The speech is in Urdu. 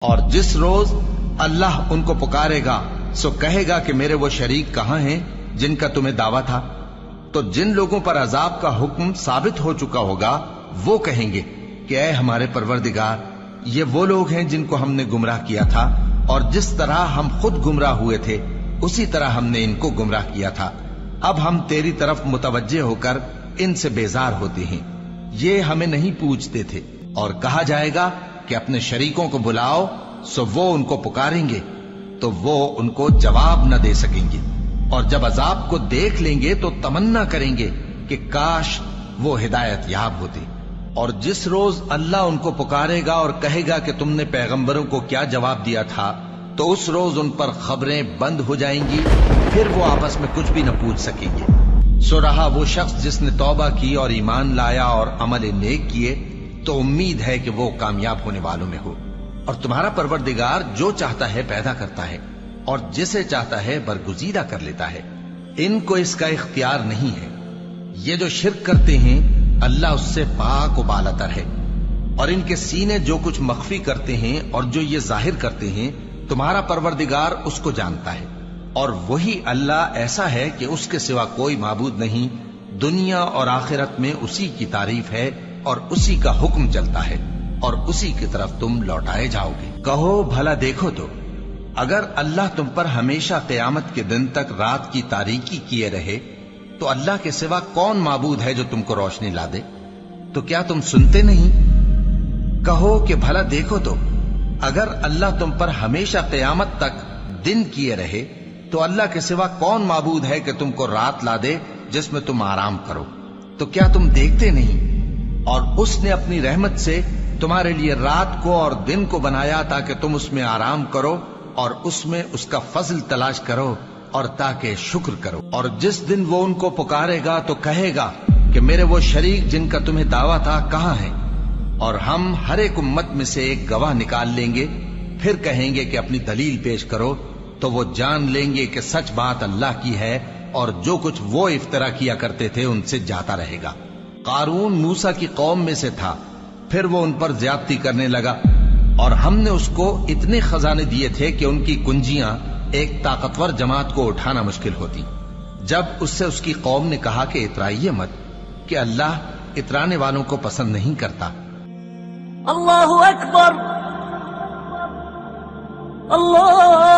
اور جس روز اللہ ان کو پکارے گا سو کہے گا کہ میرے وہ شریک کہاں ہیں جن کا تمہیں دعویٰ تھا؟ تو جن لوگوں پر عذاب کا حکم ثابت ہو چکا ہوگا وہ کہیں گے کہ اے ہمارے پروردگار، یہ وہ لوگ ہیں جن کو ہم نے گمراہ کیا تھا، اور جس طرح ہم خود گمراہ ہوئے تھے اسی طرح ہم نے ان کو گمراہ کیا تھا۔ اب ہم تیری طرف متوجہ ہو کر ان سے بیزار ہوتے ہیں، یہ ہمیں نہیں پوچھتے تھے۔ اور کہا جائے گا کہ اپنے شریکوں کو بلاؤ، سو وہ ان کو پکاریں گے تو وہ ان کو جواب نہ دے سکیں گے، اور جب عذاب کو دیکھ لیں گے تو تمنا کریں گے کہ کاش وہ ہدایت یاب ہوتے۔ اور جس روز اللہ ان کو پکارے گا اور کہے گا کہ تم نے پیغمبروں کو کیا جواب دیا تھا، تو اس روز ان پر خبریں بند ہو جائیں گی، پھر وہ آپس میں کچھ بھی نہ پوچھ سکیں گے۔ سو رہا وہ شخص جس نے توبہ کی اور ایمان لایا اور عمل نیک کیے تو امید ہے کہ وہ کامیاب ہونے والوں میں ہو۔ اور تمہارا پروردگار جو چاہتا ہے پیدا کرتا ہے اور جسے چاہتا ہے برگزیدہ کر لیتا ہے، ان کو اس کا اختیار نہیں ہے۔ یہ جو شرک کرتے ہیں اللہ اس سے پاک و بالاتر ہے، اور ان کے سینے جو کچھ مخفی کرتے ہیں اور جو یہ ظاہر کرتے ہیں تمہارا پروردگار اس کو جانتا ہے۔ اور وہی اللہ ایسا ہے کہ اس کے سوا کوئی معبود نہیں، دنیا اور آخرت میں اسی کی تعریف ہے اور اسی کا حکم چلتا ہے، اور اسی کی طرف تم لوٹائے جاؤ گے۔ کہو بھلا دیکھو تو اگر اللہ تم پر ہمیشہ قیامت کے دن تک رات کی تاریکی کیے رہے تو اللہ کے سوا کون معبود ہے جو تم کو روشنی لا دے؟ تو کیا تم سنتے نہیں؟ کہو کہ بھلا دیکھو تو اگر اللہ تم پر ہمیشہ قیامت تک دن کیے رہے تو اللہ کے سوا کون معبود ہے کہ تم کو رات لا دے جس میں تم آرام کرو؟ تو کیا تم دیکھتے نہیں؟ اور اس نے اپنی رحمت سے تمہارے لیے رات کو اور دن کو بنایا تاکہ تم اس میں آرام کرو اور اس میں اس کا فضل تلاش کرو اور تاکہ شکر کرو۔ اور جس دن وہ ان کو پکارے گا تو کہے گا کہ میرے وہ شریک جن کا تمہیں دعویٰ تھا کہاں ہیں؟ اور ہم ہر ایک امت میں سے ایک گواہ نکال لیں گے، پھر کہیں گے کہ اپنی دلیل پیش کرو، تو وہ جان لیں گے کہ سچ بات اللہ کی ہے اور جو کچھ وہ افترا کیا کرتے تھے ان سے جاتا رہے گا۔ قارون موسیٰ کی قوم میں سے تھا، پھر وہ ان پر زیادتی کرنے لگا، اور ہم نے اس کو اتنے خزانے دیے تھے کہ ان کی کنجیاں ایک طاقتور جماعت کو اٹھانا مشکل ہوتی۔ جب اس سے اس کی قوم نے کہا کہ اترائیے مت، کہ اللہ اترانے والوں کو پسند نہیں کرتا۔ اللہ اکبر، اللہ